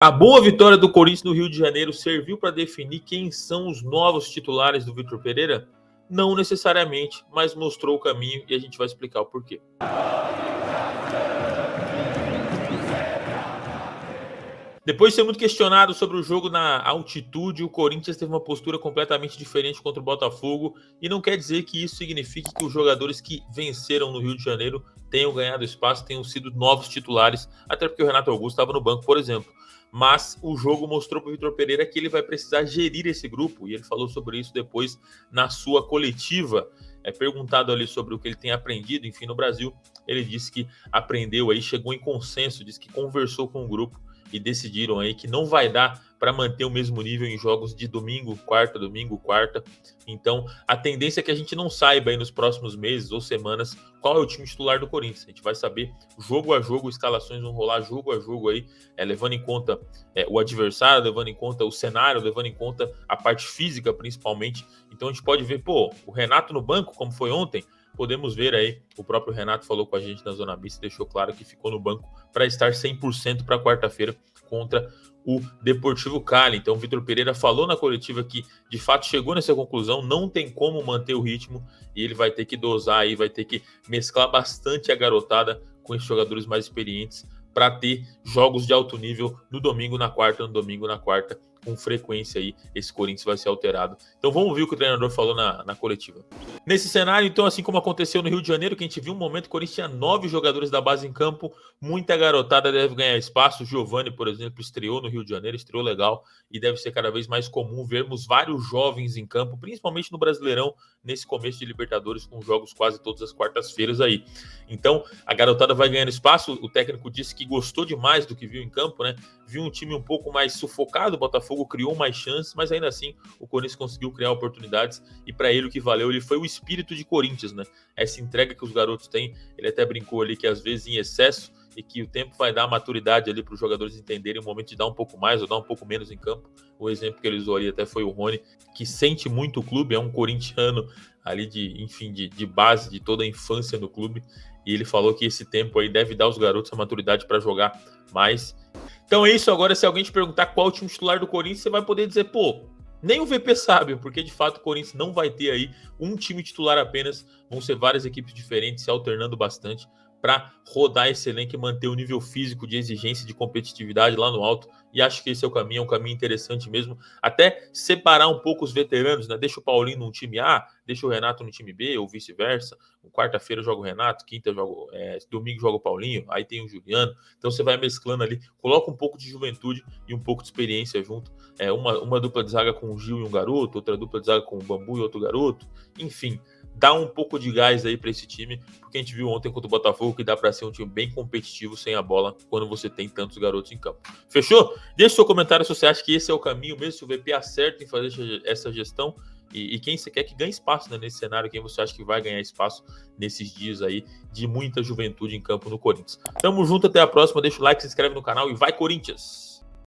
A boa vitória do Corinthians no Rio de Janeiro serviu para definir quem são os novos titulares do Vitor Pereira? Não necessariamente, mas mostrou o caminho e a gente vai explicar o porquê. Depois de ser muito questionado sobre o jogo na altitude, o Corinthians teve uma postura completamente diferente contra o Botafogo e não quer dizer que isso signifique que os jogadores que venceram no Rio de Janeiro tenham ganhado espaço, tenham sido novos titulares, até porque o Renato Augusto estava no banco, por exemplo. Mas o jogo mostrou para o Vitor Pereira que ele vai precisar gerir esse grupo e ele falou sobre isso depois na sua coletiva. Perguntado ali sobre o que ele tem aprendido, enfim, no Brasil, ele disse que aprendeu aí, chegou em consenso, disse que conversou com o grupo e decidiram aí que não vai dar para manter o mesmo nível em jogos de domingo, quarta. Então, a tendência é que a gente não saiba aí nos próximos meses ou semanas qual é o time titular do Corinthians. A gente vai saber jogo a jogo, escalações vão rolar jogo a jogo aí, levando em conta o adversário, levando em conta o cenário, levando em conta a parte física principalmente. Então, a gente pode ver, o Renato no banco, como foi ontem. Podemos ver aí, o próprio Renato falou com a gente na Zona Mista, deixou claro que ficou no banco para estar 100% para quarta-feira contra o Deportivo Cali. Então o Vitor Pereira falou na coletiva que de fato chegou nessa conclusão, não tem como manter o ritmo e ele vai ter que dosar aí, vai ter que mesclar bastante a garotada com esses jogadores mais experientes para ter jogos de alto nível no domingo, na quarta, com frequência aí, esse Corinthians vai ser alterado. Então vamos ver o que o treinador falou na coletiva. Nesse cenário, então, assim como aconteceu no Rio de Janeiro, que a gente viu um momento que o Corinthians tinha 9 jogadores da base em campo, muita garotada deve ganhar espaço. O Giovani, por exemplo, estreou no Rio de Janeiro, estreou legal, e deve ser cada vez mais comum vermos vários jovens em campo, principalmente no Brasileirão, nesse começo de Libertadores, com jogos quase todas as quartas-feiras aí. Então, a garotada vai ganhando espaço, o técnico disse que gostou demais do que viu em campo, né? Viu um time um pouco mais sufocado, o Botafogo criou mais chances, mas ainda assim o Corinthians conseguiu criar oportunidades e para ele o que valeu ele foi o espírito de Corinthians, né? Essa entrega que os garotos têm, ele até brincou ali que às vezes em excesso e que o tempo vai dar maturidade ali para os jogadores entenderem o momento de dar um pouco mais ou dar um pouco menos em campo. O exemplo que ele usou ali até foi o Rony, que sente muito o clube, é um corintiano ali de base, de toda a infância no clube, e ele falou que esse tempo aí deve dar aos garotos a maturidade para jogar mais. Então é isso. Agora, se alguém te perguntar qual é o time titular do Corinthians, você vai poder dizer, nem o VP sabe, porque de fato o Corinthians não vai ter aí um time titular apenas, vão ser várias equipes diferentes se alternando bastante para rodar esse elenco e manter o nível físico de exigência e de competitividade lá no alto. E acho que esse é um caminho interessante mesmo, até separar um pouco os veteranos, né? Deixa o Paulinho num time A, deixa o Renato no time B, ou vice-versa. Quarta-feira joga o Renato, domingo joga o Paulinho, aí tem o Juliano. Então você vai mesclando ali, coloca um pouco de juventude e um pouco de experiência junto. Uma dupla de zaga com o Gil e um garoto, outra dupla de zaga com o Bambu e outro garoto. Enfim, dá um pouco de gás aí para esse time, porque a gente viu ontem contra o Botafogo que dá para ser um time bem competitivo sem a bola quando você tem tantos garotos em campo. Fechou? Deixe seu comentário se você acha que esse é o caminho mesmo, se o VP acerta em fazer essa gestão e quem você quer que ganhe espaço, né, nesse cenário, quem você acha que vai ganhar espaço nesses dias aí de muita juventude em campo no Corinthians. Tamo junto, até a próxima, deixa o like, se inscreve no canal e vai Corinthians!